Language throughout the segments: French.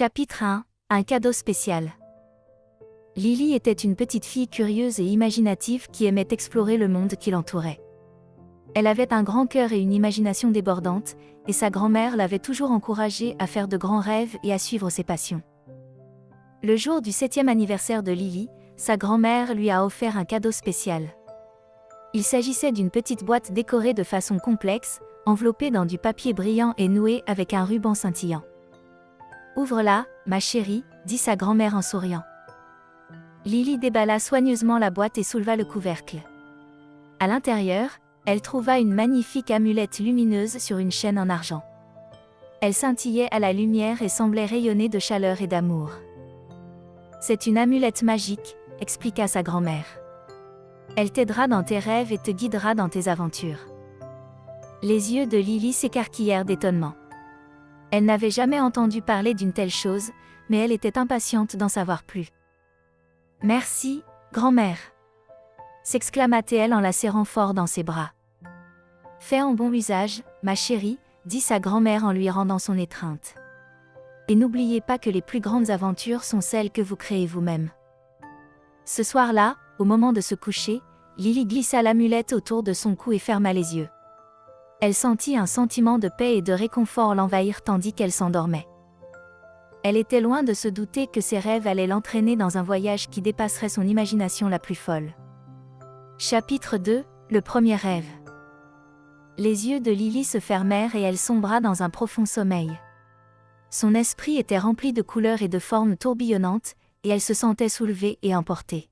Chapitre 1. Un cadeau spécial. Lily était une petite fille curieuse et imaginative qui aimait explorer le monde qui l'entourait. Elle avait un grand cœur et une imagination débordante, et sa grand-mère l'avait toujours encouragée à faire de grands rêves et à suivre ses passions. Le jour du 7e anniversaire de Lily, sa grand-mère lui a offert un cadeau spécial. Il s'agissait d'une petite boîte décorée de façon complexe, enveloppée dans du papier brillant et nouée avec un ruban scintillant. « Ouvre-la, ma chérie », dit sa grand-mère en souriant. Lily déballa soigneusement la boîte et souleva le couvercle. À l'intérieur, elle trouva une magnifique amulette lumineuse sur une chaîne en argent. Elle scintillait à la lumière et semblait rayonner de chaleur et d'amour. « C'est une amulette magique », expliqua sa grand-mère. « Elle t'aidera dans tes rêves et te guidera dans tes aventures. » Les yeux de Lily s'écarquillèrent d'étonnement. Elle n'avait jamais entendu parler d'une telle chose, mais elle était impatiente d'en savoir plus. « Merci, grand-mère !» s'exclama-t-elle en la serrant fort dans ses bras. « Fais en bon usage, ma chérie », dit sa grand-mère en lui rendant son étreinte. « Et n'oubliez pas que les plus grandes aventures sont celles que vous créez vous-même. » Ce soir-là, au moment de se coucher, Lily glissa l'amulette autour de son cou et ferma les yeux. Elle sentit un sentiment de paix et de réconfort l'envahir tandis qu'elle s'endormait. Elle était loin de se douter que ses rêves allaient l'entraîner dans un voyage qui dépasserait son imagination la plus folle. Chapitre 2. Le premier rêve. Les yeux de Lily se fermèrent et elle sombra dans un profond sommeil. Son esprit était rempli de couleurs et de formes tourbillonnantes, et elle se sentait soulevée et emportée.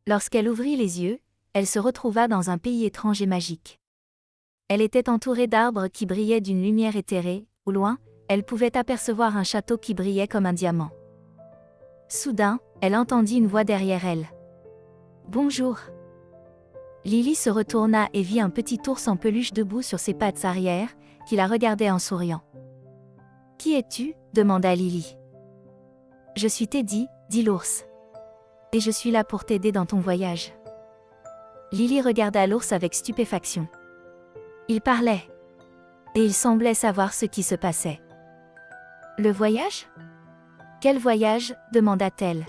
Lorsqu'elle ouvrit les yeux, elle se retrouva dans un pays étrange et magique. Elle était entourée d'arbres qui brillaient d'une lumière éthérée, au loin, elle pouvait apercevoir un château qui brillait comme un diamant. Soudain, elle entendit une voix derrière elle. « Bonjour !» Lily se retourna et vit un petit ours en peluche debout sur ses pattes arrière, qui la regardait en souriant. « Qui es-tu » demanda Lily. « Je suis Teddy » dit l'ours. « Et je suis là pour t'aider dans ton voyage. » Lily regarda l'ours avec stupéfaction. Il parlait. Et il semblait savoir ce qui se passait. « Le voyage ? Quel voyage » demanda-t-elle.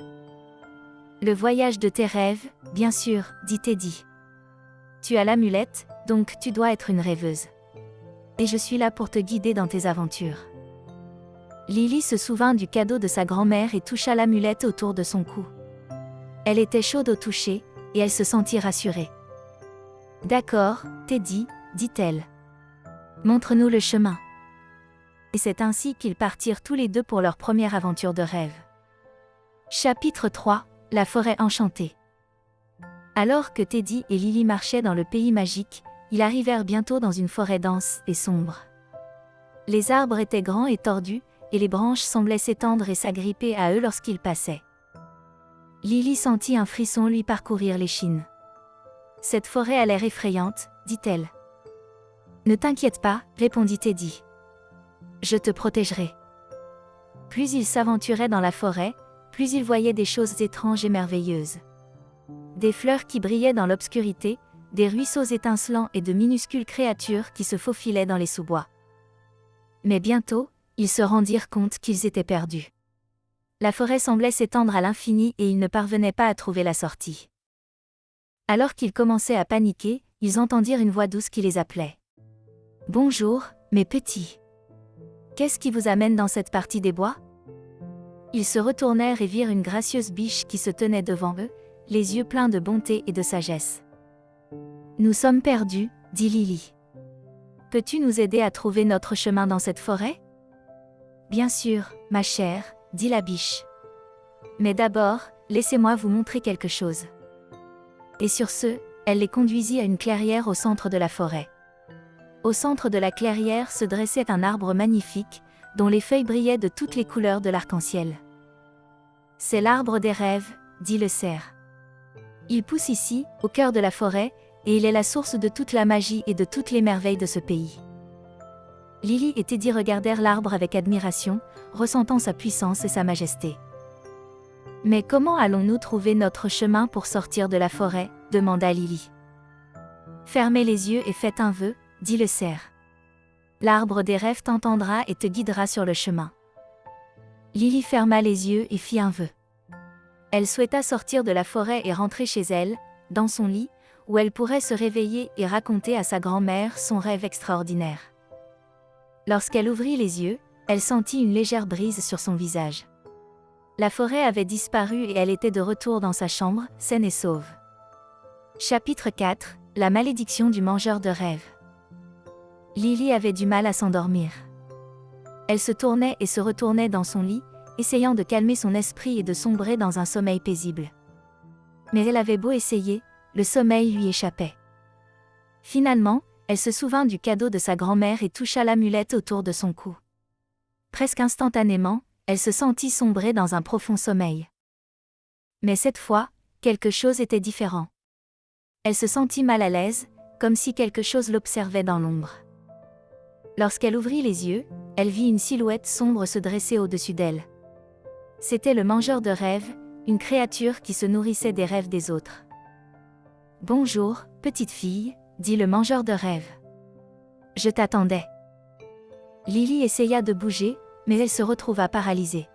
« Le voyage de tes rêves, bien sûr, dit Teddy. Tu as l'amulette, donc tu dois être une rêveuse. Et je suis là pour te guider dans tes aventures. » Lily se souvint du cadeau de sa grand-mère et toucha l'amulette autour de son cou. Elle était chaude au toucher, et elle se sentit rassurée. « D'accord, Teddy, » dit-elle. « Montre-nous le chemin. » Et c'est ainsi qu'ils partirent tous les deux pour leur première aventure de rêve. Chapitre 3. La forêt enchantée. Alors que Teddy et Lily marchaient dans le pays magique, ils arrivèrent bientôt dans une forêt dense et sombre. Les arbres étaient grands et tordus, et les branches semblaient s'étendre et s'agripper à eux lorsqu'ils passaient. Lily sentit un frisson lui parcourir l'échine. « Cette forêt a l'air effrayante, » dit-elle. « Ne t'inquiète pas, » répondit Teddy. « Je te protégerai. » Plus ils s'aventuraient dans la forêt, plus ils voyaient des choses étranges et merveilleuses. Des fleurs qui brillaient dans l'obscurité, des ruisseaux étincelants et de minuscules créatures qui se faufilaient dans les sous-bois. Mais bientôt, ils se rendirent compte qu'ils étaient perdus. La forêt semblait s'étendre à l'infini et ils ne parvenaient pas à trouver la sortie. Alors qu'ils commençaient à paniquer, ils entendirent une voix douce qui les appelait. « Bonjour, mes petits. Qu'est-ce qui vous amène dans cette partie des bois ?» Ils se retournèrent et virent une gracieuse biche qui se tenait devant eux, les yeux pleins de bonté et de sagesse. « Nous sommes perdus, » dit Lily. « Peux-tu nous aider à trouver notre chemin dans cette forêt ?»« Bien sûr, ma chère, » dit la biche. « Mais d'abord, laissez-moi vous montrer quelque chose. » Et sur ce, elle les conduisit à une clairière au centre de la forêt. Au centre de la clairière se dressait un arbre magnifique, dont les feuilles brillaient de toutes les couleurs de l'arc-en-ciel. « C'est l'arbre des rêves, » dit le cerf. « Il pousse ici, au cœur de la forêt, et il est la source de toute la magie et de toutes les merveilles de ce pays. » Lily et Teddy regardèrent l'arbre avec admiration, ressentant sa puissance et sa majesté. « Mais comment allons-nous trouver notre chemin pour sortir de la forêt ?» demanda Lily. « Fermez les yeux et faites un vœu, » dit le cerf. « L'arbre des rêves t'entendra et te guidera sur le chemin. » Lily ferma les yeux et fit un vœu. Elle souhaita sortir de la forêt et rentrer chez elle, dans son lit, où elle pourrait se réveiller et raconter à sa grand-mère son rêve extraordinaire. Lorsqu'elle ouvrit les yeux, elle sentit une légère brise sur son visage. La forêt avait disparu et elle était de retour dans sa chambre, saine et sauve. Chapitre 4 – La malédiction du mangeur de rêves. Lily avait du mal à s'endormir. Elle se tournait et se retournait dans son lit, essayant de calmer son esprit et de sombrer dans un sommeil paisible. Mais elle avait beau essayer, le sommeil lui échappait. Finalement, elle se souvint du cadeau de sa grand-mère et toucha l'amulette autour de son cou. Presque instantanément, elle se sentit sombrer dans un profond sommeil. Mais cette fois, quelque chose était différent. Elle se sentit mal à l'aise, comme si quelque chose l'observait dans l'ombre. Lorsqu'elle ouvrit les yeux, elle vit une silhouette sombre se dresser au-dessus d'elle. C'était le mangeur de rêves, une créature qui se nourrissait des rêves des autres. « Bonjour, petite fille », dit le mangeur de rêves. « Je t'attendais. » Lily essaya de bouger, mais elle se retrouva paralysée.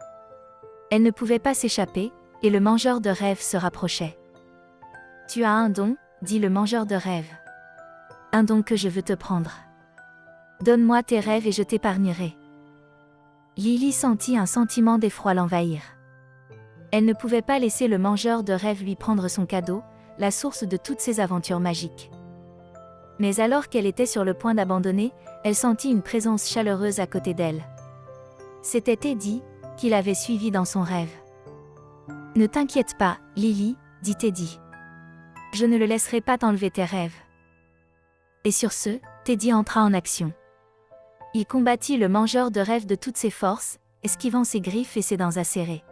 Elle ne pouvait pas s'échapper, et le mangeur de rêves se rapprochait. « Tu as un don », dit le mangeur de rêves. « Un don que je veux te prendre. Donne-moi tes rêves et je t'épargnerai. » Lily sentit un sentiment d'effroi l'envahir. Elle ne pouvait pas laisser le mangeur de rêves lui prendre son cadeau, la source de toutes ses aventures magiques. Mais alors qu'elle était sur le point d'abandonner, elle sentit une présence chaleureuse à côté d'elle. C'était Teddy, qui l'avait suivie dans son rêve. « Ne t'inquiète pas, Lily, » dit Teddy. « Je ne le laisserai pas t'enlever tes rêves. » Et sur ce, Teddy entra en action. Il combattit le mangeur de rêves de toutes ses forces, esquivant ses griffes et ses dents acérées.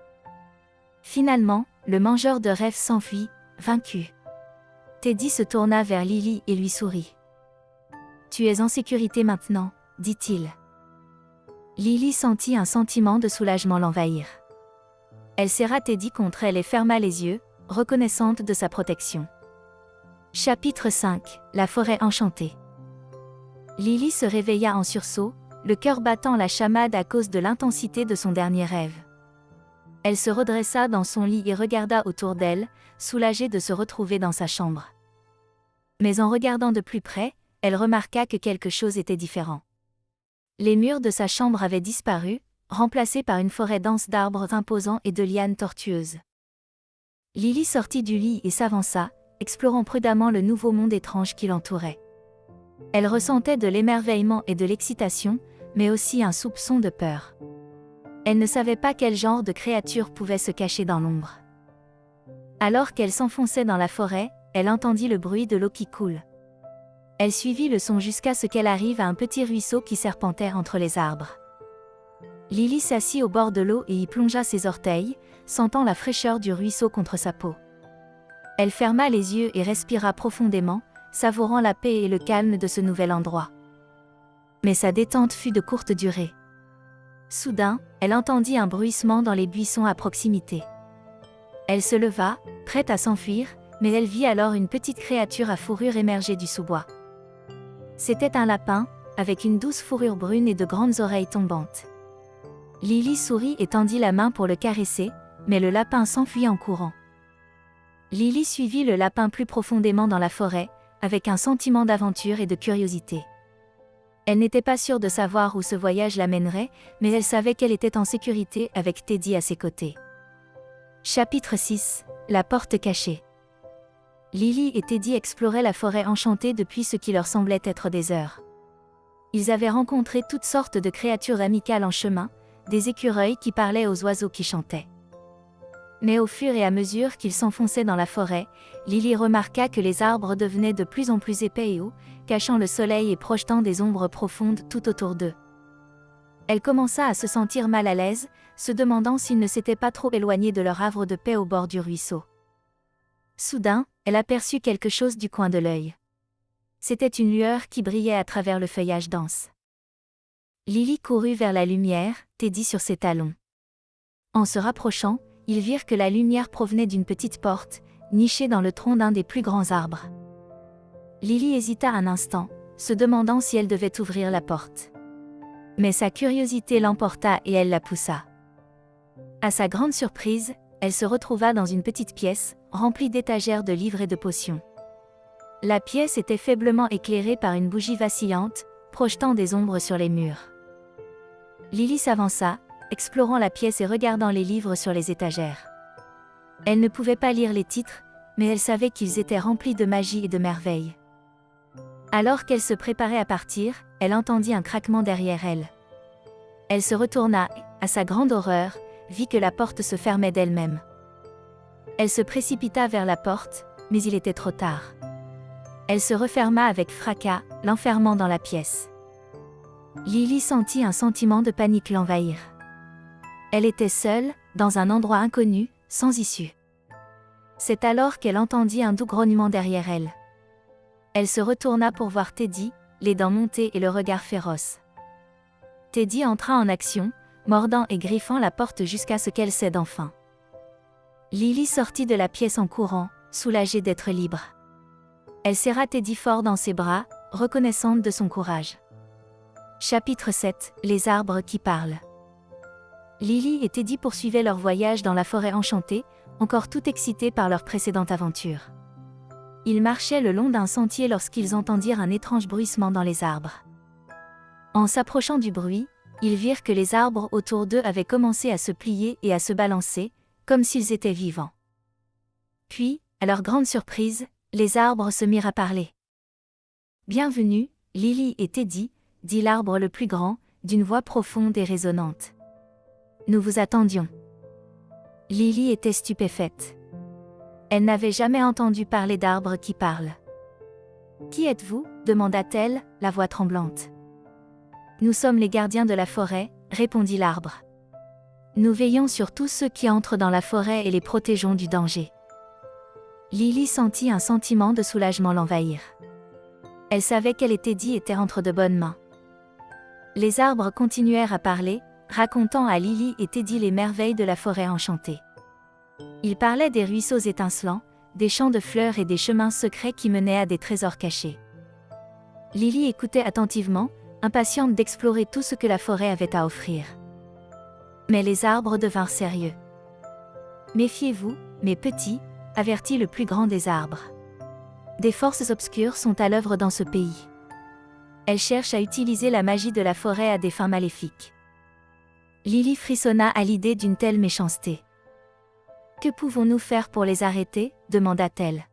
Finalement, le mangeur de rêves s'enfuit, vaincu. Teddy se tourna vers Lily et lui sourit. « Tu es en sécurité maintenant, » dit-il. Lily sentit un sentiment de soulagement l'envahir. Elle serra Teddy contre elle et ferma les yeux, reconnaissante de sa protection. Chapitre 5 – La forêt enchantée. Lily se réveilla en sursaut, le cœur battant la chamade à cause de l'intensité de son dernier rêve. Elle se redressa dans son lit et regarda autour d'elle, soulagée de se retrouver dans sa chambre. Mais en regardant de plus près, elle remarqua que quelque chose était différent. Les murs de sa chambre avaient disparu, remplacés par une forêt dense d'arbres imposants et de lianes tortueuses. Lily sortit du lit et s'avança, explorant prudemment le nouveau monde étrange qui l'entourait. Elle ressentait de l'émerveillement et de l'excitation, mais aussi un soupçon de peur. Elle ne savait pas quel genre de créature pouvait se cacher dans l'ombre. Alors qu'elle s'enfonçait dans la forêt, elle entendit le bruit de l'eau qui coule. Elle suivit le son jusqu'à ce qu'elle arrive à un petit ruisseau qui serpentait entre les arbres. Lily s'assit au bord de l'eau et y plongea ses orteils, sentant la fraîcheur du ruisseau contre sa peau. Elle ferma les yeux et respira profondément, savourant la paix et le calme de ce nouvel endroit. Mais sa détente fut de courte durée. Soudain, elle entendit un bruissement dans les buissons à proximité. Elle se leva, prête à s'enfuir, mais elle vit alors une petite créature à fourrure émerger du sous-bois. C'était un lapin, avec une douce fourrure brune et de grandes oreilles tombantes. Lily sourit et tendit la main pour le caresser, mais le lapin s'enfuit en courant. Lily suivit le lapin plus profondément dans la forêt, avec un sentiment d'aventure et de curiosité. Elle n'était pas sûre de savoir où ce voyage l'amènerait, mais elle savait qu'elle était en sécurité avec Teddy à ses côtés. Chapitre 6 – La porte cachée. Lily et Teddy exploraient la forêt enchantée depuis ce qui leur semblait être des heures. Ils avaient rencontré toutes sortes de créatures amicales en chemin, des écureuils qui parlaient aux oiseaux qui chantaient. Mais au fur et à mesure qu'ils s'enfonçaient dans la forêt, Lily remarqua que les arbres devenaient de plus en plus épais et hauts, cachant le soleil et projetant des ombres profondes tout autour d'eux. Elle commença à se sentir mal à l'aise, se demandant s'ils ne s'étaient pas trop éloignés de leur havre de paix au bord du ruisseau. Soudain, elle aperçut quelque chose du coin de l'œil. C'était une lueur qui brillait à travers le feuillage dense. Lily courut vers la lumière, Teddy sur ses talons. En se rapprochant, ils virent que la lumière provenait d'une petite porte, nichée dans le tronc d'un des plus grands arbres. Lily hésita un instant, se demandant si elle devait ouvrir la porte. Mais sa curiosité l'emporta et elle la poussa. À sa grande surprise, elle se retrouva dans une petite pièce, remplie d'étagères de livres et de potions. La pièce était faiblement éclairée par une bougie vacillante, projetant des ombres sur les murs. Lily s'avança, explorant la pièce et regardant les livres sur les étagères. Elle ne pouvait pas lire les titres, mais elle savait qu'ils étaient remplis de magie et de merveilles. Alors qu'elle se préparait à partir, elle entendit un craquement derrière elle. Elle se retourna et, à sa grande horreur, vit que la porte se fermait d'elle-même. Elle se précipita vers la porte, mais il était trop tard. Elle se referma avec fracas, l'enfermant dans la pièce. Lily sentit un sentiment de panique l'envahir. Elle était seule, dans un endroit inconnu, sans issue. C'est alors qu'elle entendit un doux grognement derrière elle. Elle se retourna pour voir Teddy, les dents montées et le regard féroce. Teddy entra en action, mordant et griffant la porte jusqu'à ce qu'elle cède enfin. Lily sortit de la pièce en courant, soulagée d'être libre. Elle serra Teddy fort dans ses bras, reconnaissante de son courage. Chapitre 7 – Les arbres qui parlent. Lily et Teddy poursuivaient leur voyage dans la forêt enchantée, encore tout excités par leur précédente aventure. Ils marchaient le long d'un sentier lorsqu'ils entendirent un étrange bruissement dans les arbres. En s'approchant du bruit, ils virent que les arbres autour d'eux avaient commencé à se plier et à se balancer, comme s'ils étaient vivants. Puis, à leur grande surprise, les arbres se mirent à parler. « Bienvenue, Lily et Teddy », dit l'arbre le plus grand, d'une voix profonde et résonnante. « Nous vous attendions. » Lily était stupéfaite. Elle n'avait jamais entendu parler d'arbres qui parlent. « Qui êtes-vous ? demanda-t-elle, la voix tremblante. « Nous sommes les gardiens de la forêt, répondit l'arbre. Nous veillons sur tous ceux qui entrent dans la forêt et les protégeons du danger. » Lily sentit un sentiment de soulagement l'envahir. Elle savait qu'elle et Teddy étaient entre de bonnes mains. Les arbres continuèrent à parler, racontant à Lily et Teddy les merveilles de la forêt enchantée. Ils parlaient des ruisseaux étincelants, des champs de fleurs et des chemins secrets qui menaient à des trésors cachés. Lily écoutait attentivement, impatiente d'explorer tout ce que la forêt avait à offrir. Mais les arbres devinrent sérieux. « Méfiez-vous, mes petits », avertit le plus grand des arbres. « Des forces obscures sont à l'œuvre dans ce pays. Elles cherchent à utiliser la magie de la forêt à des fins maléfiques. » Lily frissonna à l'idée d'une telle méchanceté. « Que pouvons-nous faire pour les arrêter ? demanda-t-elle.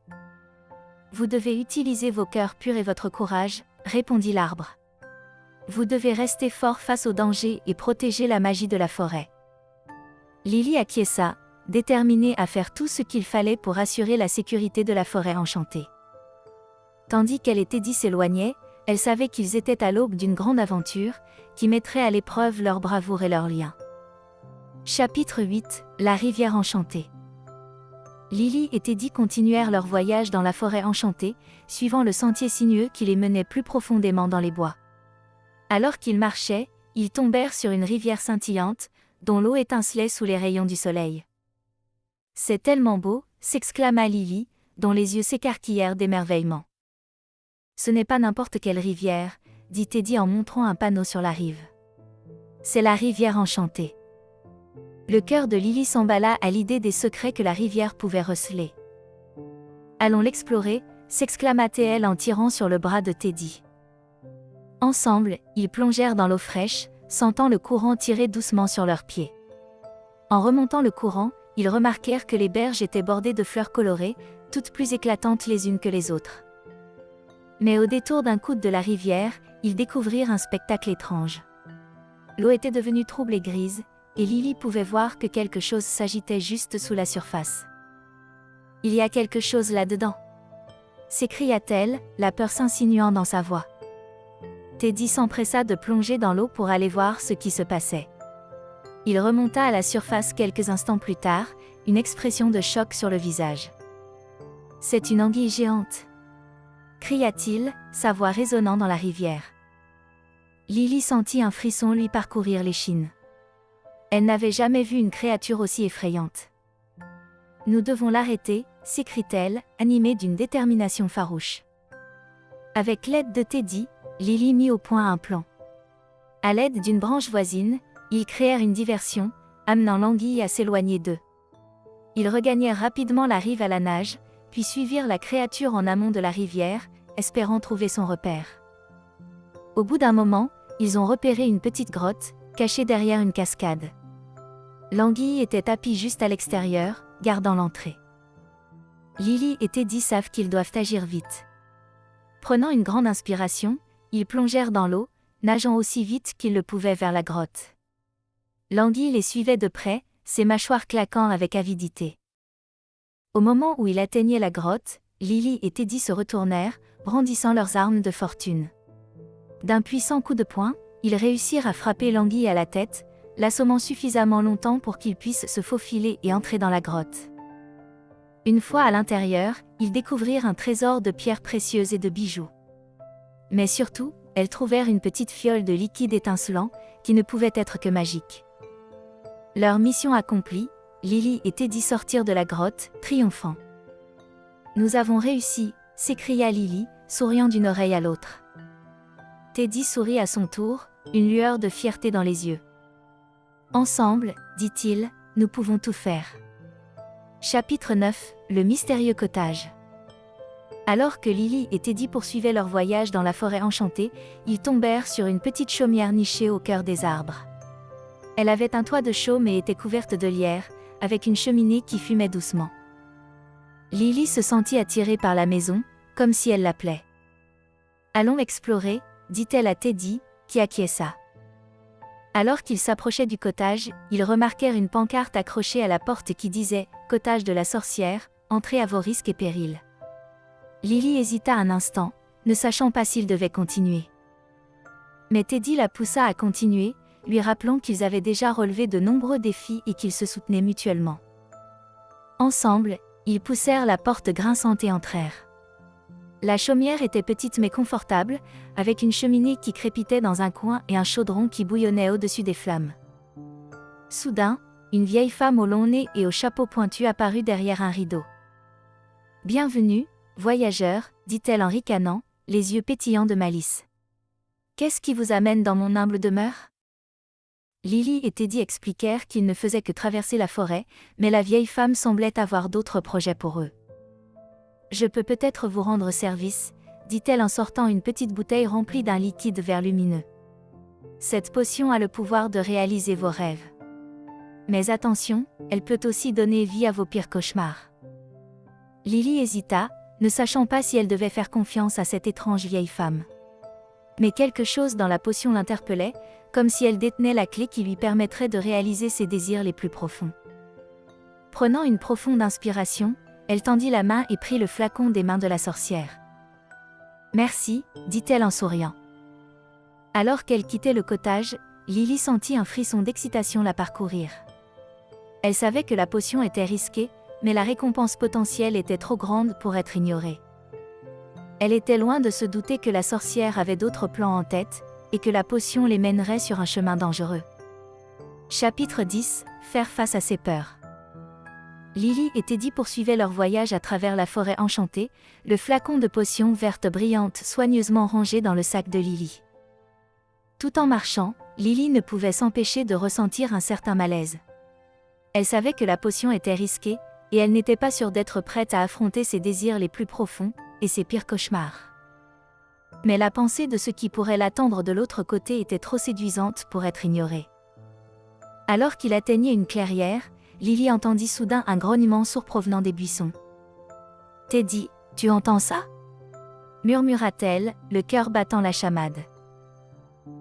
« Vous devez utiliser vos cœurs purs et votre courage, répondit l'arbre. Vous devez rester fort face au danger et protéger la magie de la forêt. » Lily acquiesça, déterminée à faire tout ce qu'il fallait pour assurer la sécurité de la forêt enchantée. Tandis qu'elle et Teddy s'éloignaient, elle savait qu'ils étaient à l'aube d'une grande aventure, qui mettrait à l'épreuve leur bravoure et leur lien. Chapitre 8 – La rivière enchantée. Lily et Teddy continuèrent leur voyage dans la forêt enchantée, suivant le sentier sinueux qui les menait plus profondément dans les bois. Alors qu'ils marchaient, ils tombèrent sur une rivière scintillante, dont l'eau étincelait sous les rayons du soleil. « C'est tellement beau !» s'exclama Lily, dont les yeux s'écarquillèrent d'émerveillement. « Ce n'est pas n'importe quelle rivière, » dit Teddy en montrant un panneau sur la rive. « C'est la rivière enchantée. » Le cœur de Lily s'emballa à l'idée des secrets que la rivière pouvait receler. « Allons l'explorer !» s'exclama-t-elle en tirant sur le bras de Teddy. Ensemble, ils plongèrent dans l'eau fraîche, sentant le courant tirer doucement sur leurs pieds. En remontant le courant, ils remarquèrent que les berges étaient bordées de fleurs colorées, toutes plus éclatantes les unes que les autres. Mais au détour d'un coude de la rivière, ils découvrirent un spectacle étrange. L'eau était devenue trouble et grise, et Lily pouvait voir que quelque chose s'agitait juste sous la surface. « Il y a quelque chose là-dedans !» s'écria-t-elle, la peur s'insinuant dans sa voix. Teddy s'empressa de plonger dans l'eau pour aller voir ce qui se passait. Il remonta à la surface quelques instants plus tard, une expression de choc sur le visage. « C'est une anguille géante !» cria-t-il, sa voix résonnant dans la rivière. Lily sentit un frisson lui parcourir l'échine. Elle n'avait jamais vu une créature aussi effrayante. « Nous devons l'arrêter !» s'écrie-t-elle, animée d'une détermination farouche. Avec l'aide de Teddy, Lily mit au point un plan. À l'aide d'une branche voisine, ils créèrent une diversion, amenant l'anguille à s'éloigner d'eux. Ils regagnèrent rapidement la rive à la nage, puis suivirent la créature en amont de la rivière, espérant trouver son repère. Au bout d'un moment, ils ont repéré une petite grotte, cachée derrière une cascade. L'anguille était tapie juste à l'extérieur, gardant l'entrée. Lily et Teddy savent qu'ils doivent agir vite. Prenant une grande inspiration, ils plongèrent dans l'eau, nageant aussi vite qu'ils le pouvaient vers la grotte. L'anguille les suivait de près, ses mâchoires claquant avec avidité. Au moment où il atteignait la grotte, Lily et Teddy se retournèrent, brandissant leurs armes de fortune. D'un puissant coup de poing, ils réussirent à frapper l'anguille à la tête, l'assommant suffisamment longtemps pour qu'il puisse se faufiler et entrer dans la grotte. Une fois à l'intérieur, ils découvrirent un trésor de pierres précieuses et de bijoux. Mais surtout, elles trouvèrent une petite fiole de liquide étincelant, qui ne pouvait être que magique. Leur mission accomplie, Lily et Teddy sortirent de la grotte, triomphants. « Nous avons réussi !» s'écria Lily, souriant d'une oreille à l'autre. Teddy sourit à son tour, une lueur de fierté dans les yeux. « Ensemble, dit-il, nous pouvons tout faire. » Chapitre 9, le mystérieux cottage. Alors que Lily et Teddy poursuivaient leur voyage dans la forêt enchantée, ils tombèrent sur une petite chaumière nichée au cœur des arbres. Elle avait un toit de chaume et était couverte de lierre, avec une cheminée qui fumait doucement. Lily se sentit attirée par la maison, comme si elle l'appelait. « Allons explorer », dit-elle à Teddy, qui acquiesça. Alors qu'ils s'approchaient du cottage, ils remarquèrent une pancarte accrochée à la porte qui disait « Cottage de la sorcière, entrez à vos risques et périls ». Lily hésita un instant, ne sachant pas s'ils devaient continuer. Mais Teddy la poussa à continuer, lui rappelant qu'ils avaient déjà relevé de nombreux défis et qu'ils se soutenaient mutuellement. Ensemble, ils poussèrent la porte grinçante et entrèrent. La chaumière était petite mais confortable, avec une cheminée qui crépitait dans un coin et un chaudron qui bouillonnait au-dessus des flammes. Soudain, une vieille femme au long nez et au chapeau pointu apparut derrière un rideau. « Bienvenue, voyageurs, dit-elle en ricanant, les yeux pétillants de malice. « Qu'est-ce qui vous amène dans mon humble demeure ?» Lily et Teddy expliquèrent qu'ils ne faisaient que traverser la forêt, mais la vieille femme semblait avoir d'autres projets pour eux. « Je peux peut-être vous rendre service, » dit-elle en sortant une petite bouteille remplie d'un liquide vert lumineux. « Cette potion a le pouvoir de réaliser vos rêves. Mais attention, elle peut aussi donner vie à vos pires cauchemars. » Lily hésita, ne sachant pas si elle devait faire confiance à cette étrange vieille femme. Mais quelque chose dans la potion l'interpellait, comme si elle détenait la clé qui lui permettrait de réaliser ses désirs les plus profonds. Prenant une profonde inspiration, elle tendit la main et prit le flacon des mains de la sorcière. « Merci, » dit-elle en souriant. Alors qu'elle quittait le cottage, Lily sentit un frisson d'excitation la parcourir. Elle savait que la potion était risquée, mais la récompense potentielle était trop grande pour être ignorée. Elle était loin de se douter que la sorcière avait d'autres plans en tête, et que la potion les mènerait sur un chemin dangereux. Chapitre 10, faire face à ses peurs. Lily et Teddy poursuivaient leur voyage à travers la forêt enchantée, le flacon de potion verte brillante soigneusement rangé dans le sac de Lily. Tout en marchant, Lily ne pouvait s'empêcher de ressentir un certain malaise. Elle savait que la potion était risquée, et elle n'était pas sûre d'être prête à affronter ses désirs les plus profonds, et ses pires cauchemars. Mais la pensée de ce qui pourrait l'attendre de l'autre côté était trop séduisante pour être ignorée. Alors qu'il atteignait une clairière, Lily entendit soudain un grognement sourd provenant des buissons. « Teddy, tu entends ça ?» murmura-t-elle, le cœur battant la chamade.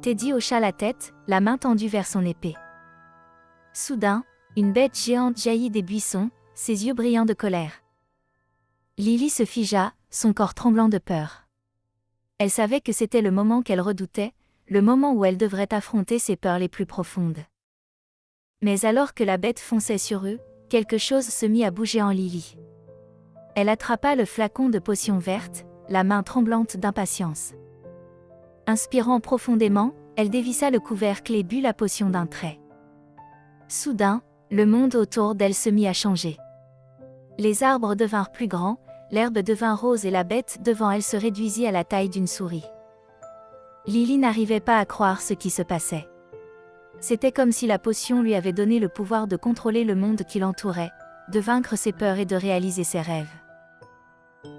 Teddy hocha la tête, la main tendue vers son épée. Soudain, une bête géante jaillit des buissons, ses yeux brillants de colère. Lily se figea, son corps tremblant de peur. Elle savait que c'était le moment qu'elle redoutait, le moment où elle devrait affronter ses peurs les plus profondes. Mais alors que la bête fonçait sur eux, quelque chose se mit à bouger en Lily. Elle attrapa le flacon de potion verte, la main tremblante d'impatience. Inspirant profondément, elle dévissa le couvercle et but la potion d'un trait. Soudain, le monde autour d'elle se mit à changer. Les arbres devinrent plus grands, l'herbe devint rose et la bête devant elle se réduisit à la taille d'une souris. Lily n'arrivait pas à croire ce qui se passait. C'était comme si la potion lui avait donné le pouvoir de contrôler le monde qui l'entourait, de vaincre ses peurs et de réaliser ses rêves.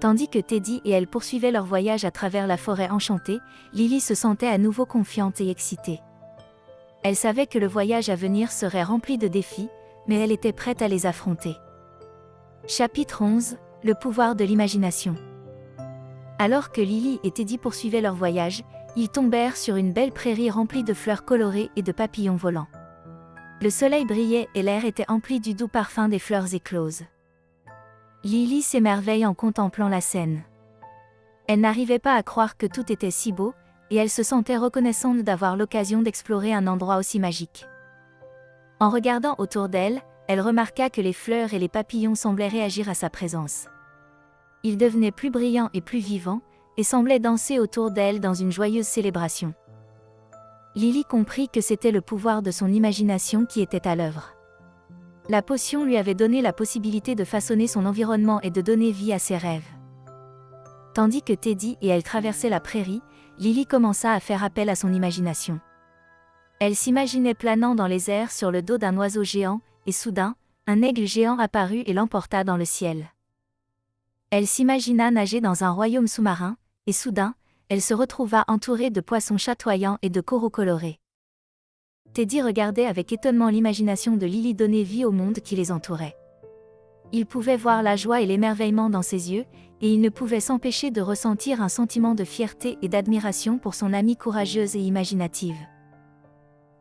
Tandis que Teddy et elle poursuivaient leur voyage à travers la forêt enchantée, Lily se sentait à nouveau confiante et excitée. Elle savait que le voyage à venir serait rempli de défis, mais elle était prête à les affronter. Chapitre 11 – Le pouvoir de l'imagination. Alors que Lily et Teddy poursuivaient leur voyage, ils tombèrent sur une belle prairie remplie de fleurs colorées et de papillons volants. Le soleil brillait et l'air était empli du doux parfum des fleurs écloses. Lily s'émerveille en contemplant la scène. Elle n'arrivait pas à croire que tout était si beau, et elle se sentait reconnaissante d'avoir l'occasion d'explorer un endroit aussi magique. En regardant autour d'elle, elle remarqua que les fleurs et les papillons semblaient réagir à sa présence. Ils devenaient plus brillants et plus vivants, et semblaient danser autour d'elle dans une joyeuse célébration. Lily comprit que c'était le pouvoir de son imagination qui était à l'œuvre. La potion lui avait donné la possibilité de façonner son environnement et de donner vie à ses rêves. Tandis que Teddy et elle traversaient la prairie, Lily commença à faire appel à son imagination. Elle s'imaginait planant dans les airs sur le dos d'un oiseau géant, et soudain, un aigle géant apparut et l'emporta dans le ciel. Elle s'imagina nager dans un royaume sous-marin, et soudain, elle se retrouva entourée de poissons chatoyants et de coraux colorés. Teddy regardait avec étonnement l'imagination de Lily donner vie au monde qui les entourait. Il pouvait voir la joie et l'émerveillement dans ses yeux, et il ne pouvait s'empêcher de ressentir un sentiment de fierté et d'admiration pour son amie courageuse et imaginative.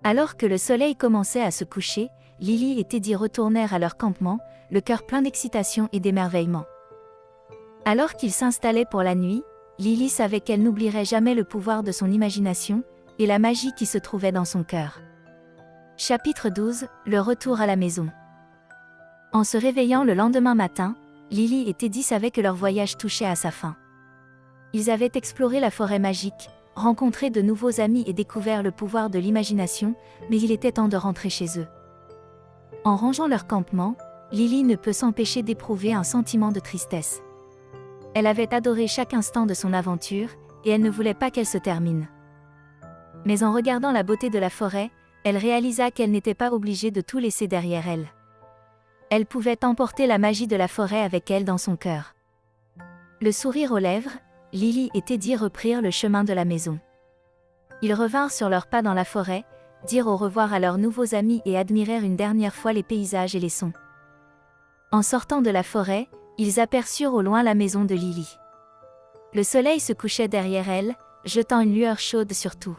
Alors que le soleil commençait à se coucher, Lily et Teddy retournèrent à leur campement, le cœur plein d'excitation et d'émerveillement. Alors qu'ils s'installaient pour la nuit, Lily savait qu'elle n'oublierait jamais le pouvoir de son imagination, et la magie qui se trouvait dans son cœur. Chapitre 12 – Le retour à la maison. En se réveillant le lendemain matin, Lily et Teddy savaient que leur voyage touchait à sa fin. Ils avaient exploré la forêt magique, rencontré de nouveaux amis et découvert le pouvoir de l'imagination, mais il était temps de rentrer chez eux. En rangeant leur campement, Lily ne peut s'empêcher d'éprouver un sentiment de tristesse. Elle avait adoré chaque instant de son aventure, et elle ne voulait pas qu'elle se termine. Mais en regardant la beauté de la forêt, elle réalisa qu'elle n'était pas obligée de tout laisser derrière elle. Elle pouvait emporter la magie de la forêt avec elle dans son cœur. Le sourire aux lèvres, Lily et Teddy reprirent le chemin de la maison. Ils revinrent sur leurs pas dans la forêt, dirent au revoir à leurs nouveaux amis et admirèrent une dernière fois les paysages et les sons. En sortant de la forêt, ils aperçurent au loin la maison de Lily. Le soleil se couchait derrière elle, jetant une lueur chaude sur tout.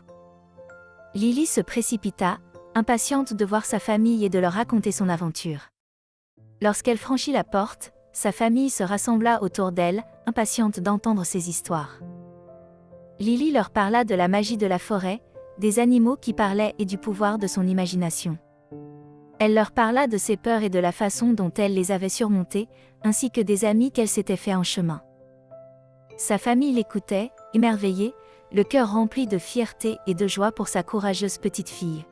Lily se précipita, impatiente de voir sa famille et de leur raconter son aventure. Lorsqu'elle franchit la porte, sa famille se rassembla autour d'elle, impatiente d'entendre ses histoires. Lily leur parla de la magie de la forêt, des animaux qui parlaient et du pouvoir de son imagination. Elle leur parla de ses peurs et de la façon dont elle les avait surmontées, ainsi que des amis qu'elle s'était fait en chemin. Sa famille l'écoutait, émerveillée, le cœur rempli de fierté et de joie pour sa courageuse petite fille.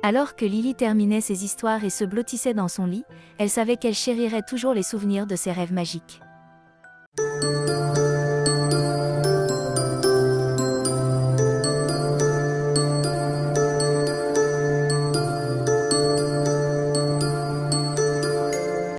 Alors que Lily terminait ses histoires et se blottissait dans son lit, elle savait qu'elle chérirait toujours les souvenirs de ses rêves magiques.